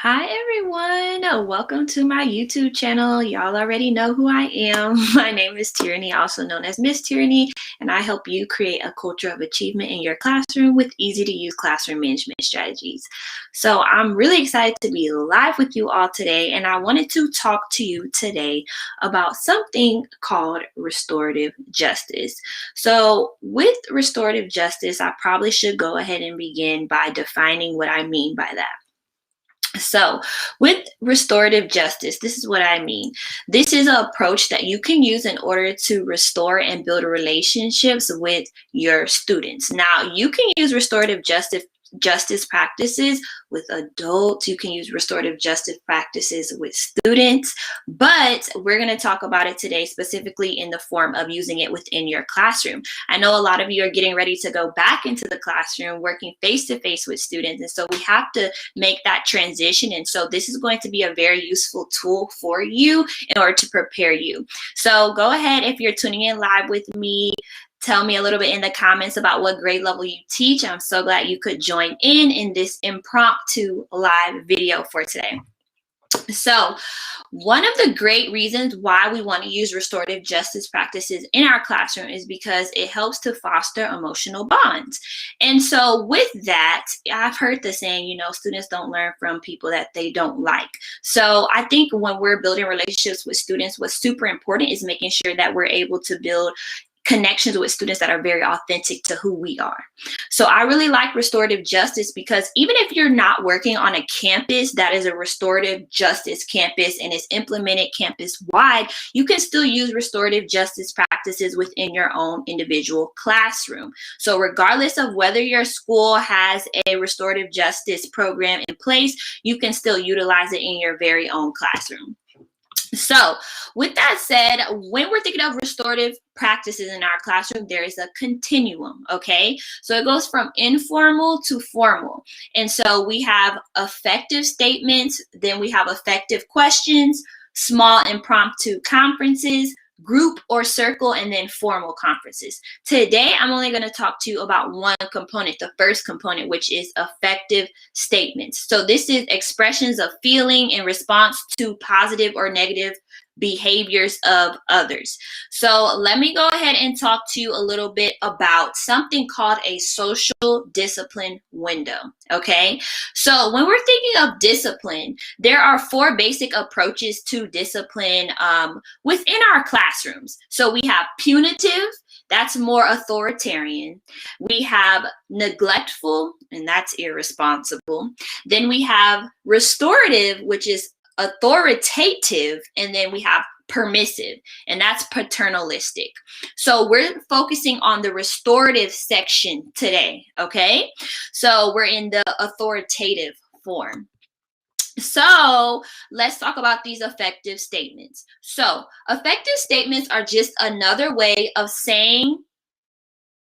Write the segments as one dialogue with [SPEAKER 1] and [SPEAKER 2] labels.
[SPEAKER 1] Hi everyone, welcome to my YouTube channel. Y'all already know who I am. My name is Tyranny, also known as Miss Tyranny, and I help you create a culture of achievement in your classroom with easy to use classroom management strategies. So I'm really excited to be live with you all today, and I wanted to talk to you today about something called restorative justice. So with restorative justice, I probably should go ahead and begin by defining what I mean by that. So, with restorative justice, this is what I mean. This is an approach that you can use in order to restore and build relationships with your students. Now, you can use restorative justice practices with adults. You can use restorative justice practices with students, but we're going to talk about it today specifically in the form of using it within your classroom. I know a lot of you are getting ready to go back into the classroom, working face-to-face with students, and so we have to make that transition. And so this is going to be a very useful tool for you in order to prepare you. So go ahead, if you're tuning in live with me, tell me a little bit in the comments about what grade level you teach. I'm so glad you could join in this impromptu live video for today. So one of the great reasons why we want to use restorative justice practices in our classroom is because it helps to foster emotional bonds. And so with that, I've heard the saying, students don't learn from people that they don't like. So I think when we're building relationships with students, what's super important is making sure that we're able to build connections with students that are very authentic to who we are. So I really like restorative justice because even if you're not working on a campus that is a restorative justice campus and is implemented campus-wide, you can still use restorative justice practices within your own individual classroom. So regardless of whether your school has a restorative justice program in place, you can still utilize it in your very own classroom. So with that said, when we're thinking of restorative practices in our classroom, there is a continuum, okay? So it goes from informal to formal. And so we have affective statements, then we have affective questions, small impromptu conferences, group or circle, and then formal conferences. Today, I'm only going to talk to you about one component, the first component, which is affective statements. So this is expressions of feeling in response to positive or negative behaviors of others. So let me go ahead and talk to you a little bit about something called a social discipline window, okay? So when we're thinking of discipline, there are 4 basic approaches to discipline within our classrooms. So we have punitive, that's more authoritarian. We have neglectful, and that's irresponsible. Then we have restorative, which is authoritative, and then we have permissive, and that's paternalistic. So we're focusing on the restorative section today, okay? So we're in the authoritative form. So let's talk about these affective statements. So affective statements are just another way of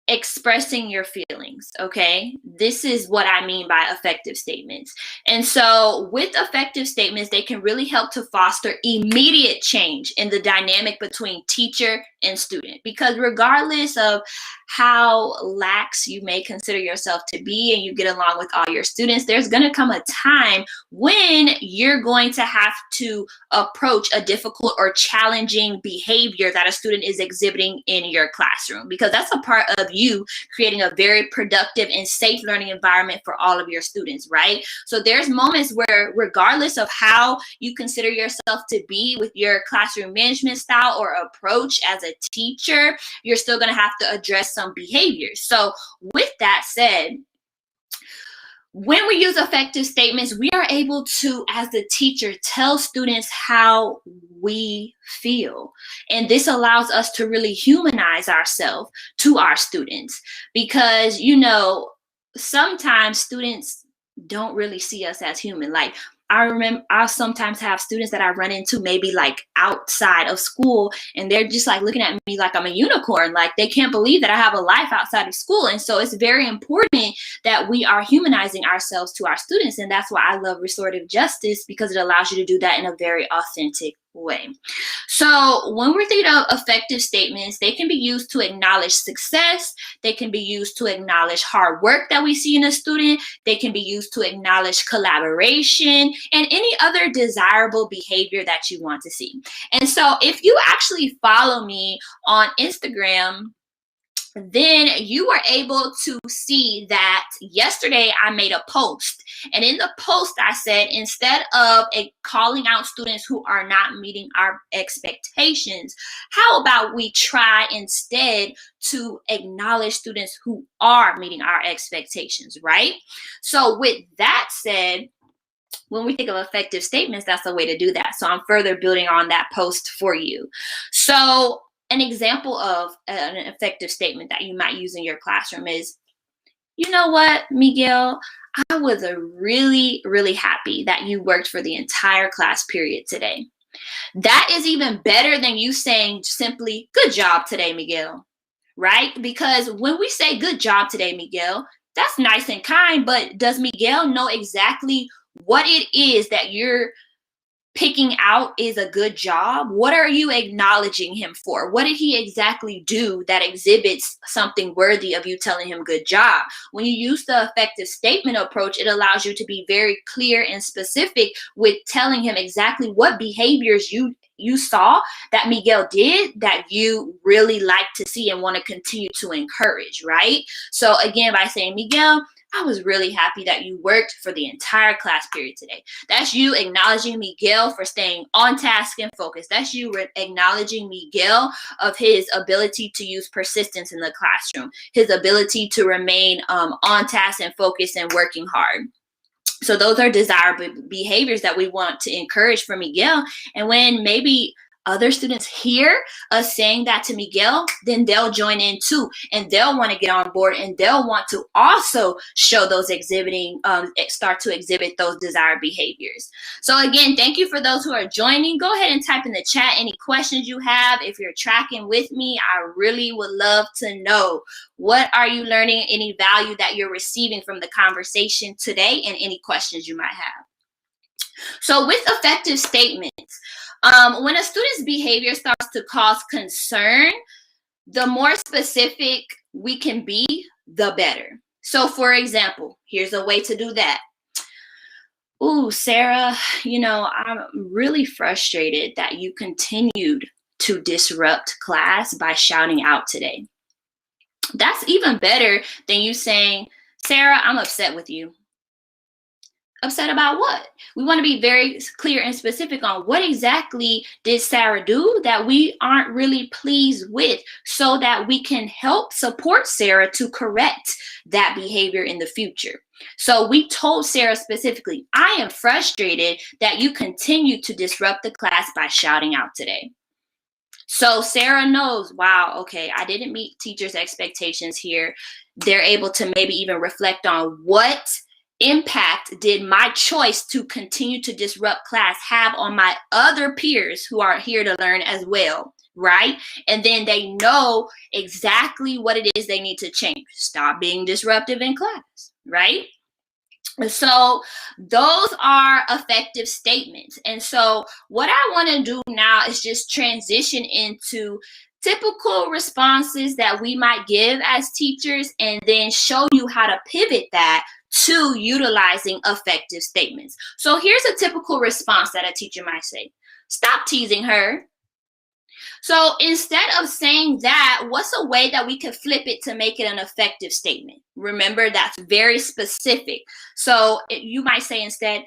[SPEAKER 1] expressing your feelings, okay? This is what I mean by affective statements. And so with affective statements, they can really help to foster immediate change in the dynamic between teacher and student, because regardless of how lax you may consider yourself to be and you get along with all your students, there's going to come a time when you're going to have to approach a difficult or challenging behavior that a student is exhibiting in your classroom, because that's a part of you creating a very productive and safe learning environment for all of your students, right? So there's moments where regardless of how you consider yourself to be with your classroom management style or approach as a teacher, you're still going to have to address some behaviors. So with that said, when we use affective statements, we are able to, as the teacher, tell students how we feel. And this allows us to really humanize ourselves to our students, because, sometimes students don't really see us as human. Like, I sometimes have students that I run into maybe like outside of school, and they're just like looking at me like I'm a unicorn. Like, they can't believe that I have a life outside of school. And so it's very important that we are humanizing ourselves to our students. And that's why I love restorative justice, because it allows you to do that in a very authentic way. So when we're thinking of effective statements, they can be used to acknowledge success. They can be used to acknowledge hard work that we see in a student. They can be used to acknowledge collaboration and any other desirable behavior that you want to see. And so if you actually follow me on Instagram, then you were able to see that yesterday I made a post. And in the post, I said, instead of calling out students who are not meeting our expectations, how about we try instead to acknowledge students who are meeting our expectations, right? So with that said, when we think of effective statements, that's a way to do that. So I'm further building on that post for you. So an example of an effective statement that you might use in your classroom is, you know what, Miguel, I was really, really happy that you worked for the entire class period today. That is even better than you saying simply, good job today, Miguel, right? Because when we say good job today, Miguel, that's nice and kind, but does Miguel know exactly what it is that you're picking out is a good job? What are you acknowledging him for? What did he exactly do that exhibits something worthy of you telling him good job? When you use the effective statement approach, it allows you to be very clear and specific with telling him exactly what behaviors you saw that Miguel did that you really like to see and want to continue to encourage, right? So again, by saying, Miguel, I was really happy that you worked for the entire class period today. That's you acknowledging Miguel for staying on task and focused. That's you acknowledging Miguel of his ability to use persistence in the classroom, his ability to remain on task and focused and working hard. So those are desirable behaviors that we want to encourage for Miguel. And when maybe other students hear us saying that to Miguel, then they'll join in too, and they'll want to get on board, and they'll want to also show those start to exhibit those desired behaviors. So again, thank you for those who are joining. Go ahead and type in the chat any questions you have. If you're tracking with me, I really would love to know, what are you learning, any value that you're receiving from the conversation today, and any questions you might have. So with effective statements, when a student's behavior starts to cause concern, the more specific we can be, the better. So for example, here's a way to do that. Ooh, Sarah, I'm really frustrated that you continued to disrupt class by shouting out today. That's even better than you saying, Sarah, I'm upset with you. Upset about what? We want to be very clear and specific on what exactly did Sarah do that we aren't really pleased with, so that we can help support Sarah to correct that behavior in the future. So we told Sarah specifically, I am frustrated that you continue to disrupt the class by shouting out today. So Sarah knows, wow, okay, I didn't meet teachers' expectations here. They're able to maybe even reflect on what impact did my choice to continue to disrupt class have on my other peers who are here to learn as well, right? And then they know exactly what it is they need to change. Stop being disruptive in class, right? So those are effective statements. And so what I want to do now is just transition into typical responses that we might give as teachers, and then show you how to pivot that to utilizing effective statements. So here's a typical response that a teacher might say. Stop teasing her. So instead of saying that, what's a way that we could flip it to make it an effective statement? Remember, that's very specific. So you might say instead,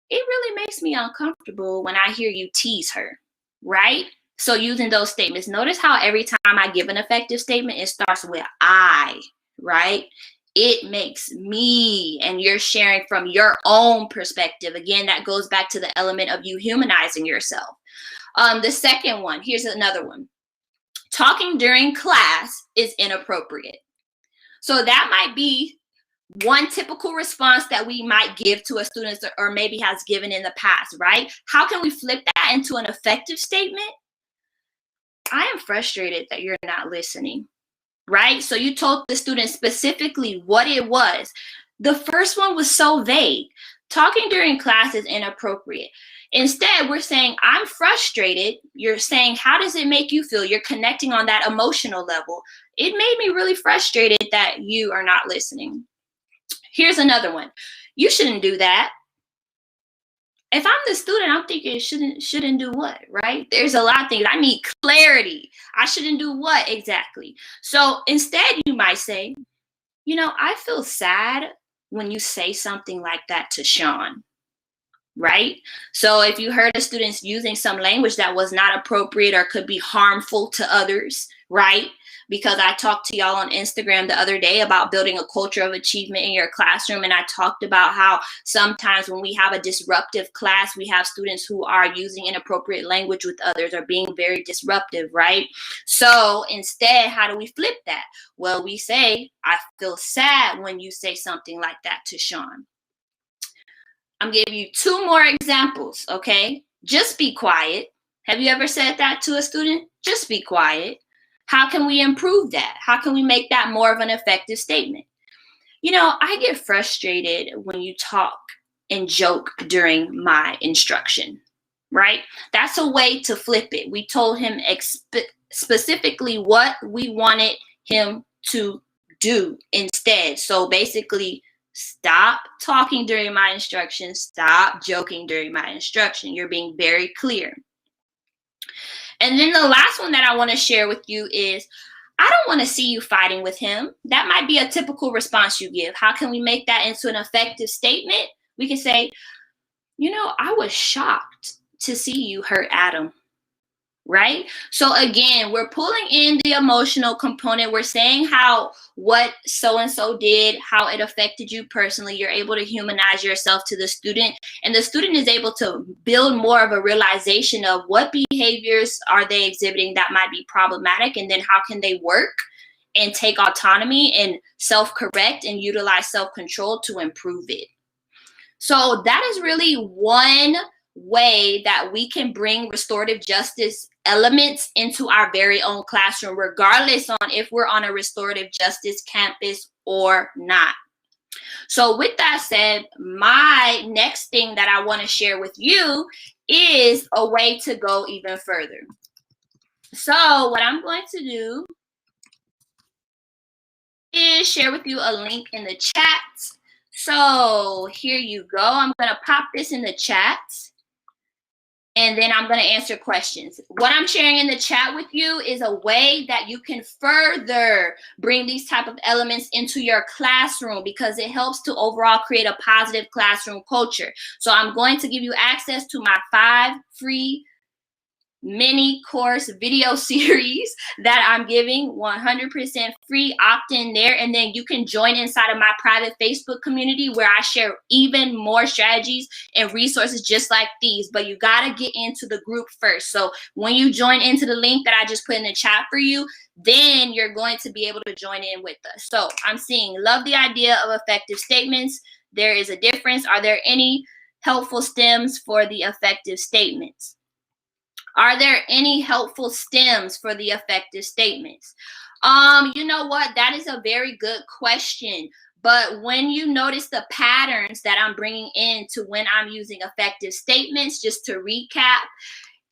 [SPEAKER 1] it really makes me uncomfortable when I hear you tease her, right? So using those statements, notice how every time I give an effective statement, it starts with I, right? It makes me, and you're sharing from your own perspective. Again, that goes back to the element of you humanizing yourself. The second one, here's another one. Talking during class is inappropriate. So that might be one typical response that we might give to a student, or maybe has given in the past, right? How can we flip that into an effective statement? I am frustrated that you're not listening, right? So you told the student specifically what it was. The first one was so vague. Talking during class is inappropriate. Instead, we're saying, I'm frustrated. You're saying, how does it make you feel? You're connecting on that emotional level. It made me really frustrated that you are not listening. Here's another one. You shouldn't do that. If I'm the student, I'm thinking shouldn't do what, right? There's a lot of things. I need clarity. I shouldn't do what exactly? So instead, you might say, I feel sad when you say something like that to Sean, right? So if you heard a student using some language that was not appropriate or could be harmful to others, right? Because I talked to y'all on Instagram the other day about building a culture of achievement in your classroom. And I talked about how sometimes when we have a disruptive class, we have students who are using inappropriate language with others or being very disruptive, right? So instead, how do we flip that? Well, we say, I feel sad when you say something like that to Sean. I'm giving you 2 more examples, okay? Just be quiet. Have you ever said that to a student? Just be quiet. How can we improve that? How can we make that more of an effective statement? I get frustrated when you talk and joke during my instruction, right? That's a way to flip it. We told him specifically what we wanted him to do instead. So basically, stop talking during my instruction. Stop joking during my instruction. You're being very clear. And then the last one that I want to share with you is, I don't want to see you fighting with him. That might be a typical response you give. How can we make that into an effective statement? We can say, I was shocked to see you hurt Adam. Right? So again, we're pulling in the emotional component. We're saying how what so-and-so did, how it affected you personally. You're able to humanize yourself to the student, and the student is able to build more of a realization of what behaviors are they exhibiting that might be problematic, and then how can they work and take autonomy and self-correct and utilize self-control to improve it. So that is really one way that we can bring restorative justice elements into our very own classroom, regardless on if we're on a restorative justice campus or not. So with that said, my next thing that I want to share with you is a way to go even further. So what I'm going to do is share with you a link in the chat. So here you go. I'm going to pop this in the chat. And then I'm going to answer questions. What I'm sharing in the chat with you is a way that you can further bring these type of elements into your classroom, because it helps to overall create a positive classroom culture. So I'm going to give you access to my 5 free mini course video series that I'm giving 100% free. Opt in there, and then you can join inside of my private Facebook community where I share even more strategies and resources just like these. But you got to get into the group first. So when you join into the link that I just put in the chat for you, then you're going to be able to join in with us. So I'm seeing, love the idea of effective statements. There is a difference. Are there any helpful stems for the effective statements? Are there any helpful stems for the effective statements? You know what? That is a very good question. But when you notice the patterns that I'm bringing into when I'm using effective statements, just to recap,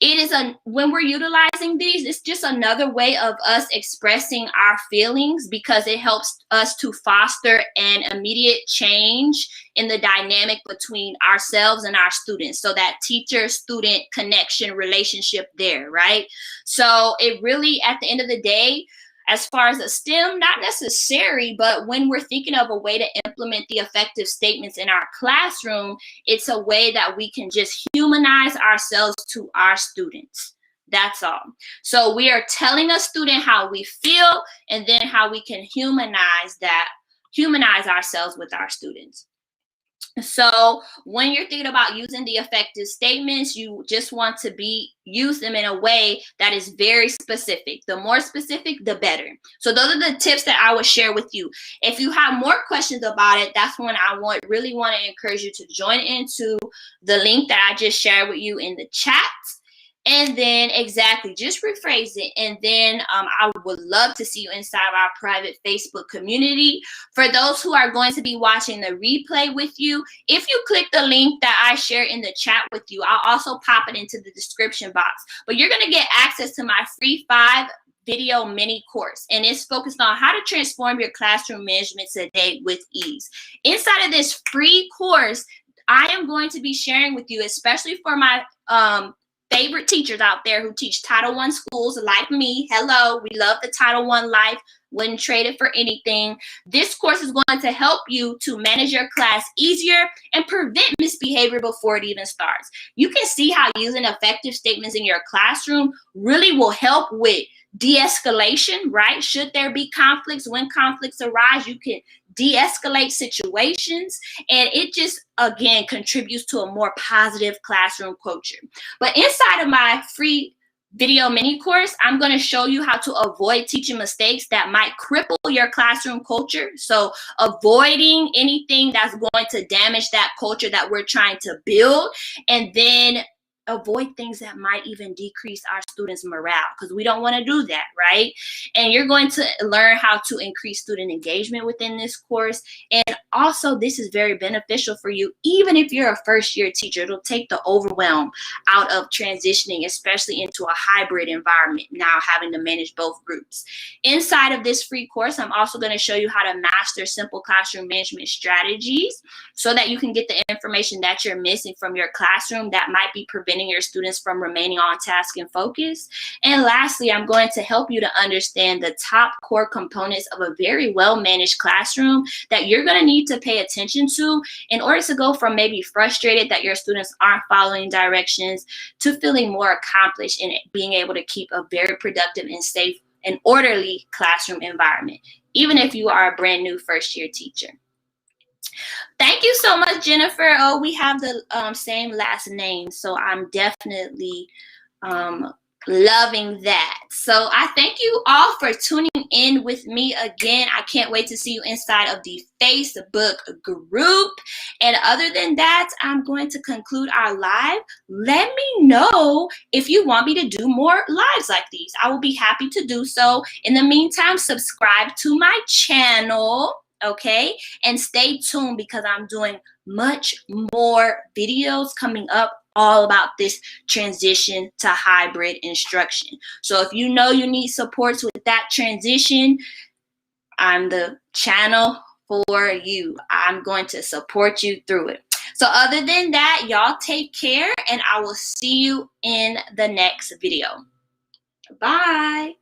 [SPEAKER 1] it is when we're utilizing these, it's just another way of us expressing our feelings, because it helps us to foster an immediate change in the dynamic between ourselves and our students. So that teacher-student connection relationship there, right? So it really, at the end of the day, as far as a STEM, not necessary, but when we're thinking of a way to implement the effective statements in our classroom, it's a way that we can just humanize ourselves to our students. That's all. So we are telling a student how we feel, and then how we can humanize ourselves with our students. So when you're thinking about using the effective statements, you just want to use them in a way that is very specific. The more specific, the better. So those are the tips that I would share with you. If you have more questions about it, that's when I really want to encourage you to join into the link that I just shared with you in the chat. And then exactly, just rephrase it. And then I would love to see you inside our private Facebook community. For those who are going to be watching the replay with you, if you click the link that I share in the chat with you, I'll also pop it into the description box. But you're going to get access to my free 5-video mini course, and it's focused on how to transform your classroom management today with ease. Inside of this free course, I am going to be sharing with you, especially for my favorite teachers out there who teach Title I schools like me. Hello, we love the Title I life. Wouldn't trade it for anything. This course is going to help you to manage your class easier and prevent misbehavior before it even starts. You can see how using effective statements in your classroom really will help with de-escalation, right? Should there be conflicts, when conflicts arise, you can de-escalate situations, and it just, again, contributes to a more positive classroom culture. But inside of my free video mini course, I'm going to show you how to avoid teaching mistakes that might cripple your classroom culture. So avoiding anything that's going to damage that culture that we're trying to build, and then avoid things that might even decrease our students' morale, because we don't want to do that, right? And you're going to learn how to increase student engagement within this course. And also, this is very beneficial for you, even if you're a first-year teacher. It'll take the overwhelm out of transitioning, especially into a hybrid environment, now having to manage both groups. Inside of this free course, I'm also going to show you how to master simple classroom management strategies so that you can get the information that you're missing from your classroom that might be preventing your students from remaining on task and focus. And lastly, I'm going to help you to understand the top core components of a very well-managed classroom that you're going to need to pay attention to in order to go from maybe frustrated that your students aren't following directions to feeling more accomplished and being able to keep a very productive and safe and orderly classroom environment, even if you are a brand new first-year teacher. Thank you so much, Jennifer. Oh, we have the same last name, so I'm definitely loving that. So I thank you all for tuning in with me again. I can't wait to see you inside of the Facebook group. And other than that, I'm going to conclude our live. Let me know if you want me to do more lives like these. I will be happy to do so. In the meantime, subscribe to my channel. Okay, and stay tuned because I'm doing much more videos coming up all about this transition to hybrid instruction. So if you know you need supports with that transition, I'm the channel for you. I'm going to support you through it. So other than that, y'all take care, and I will see you in the next video. Bye.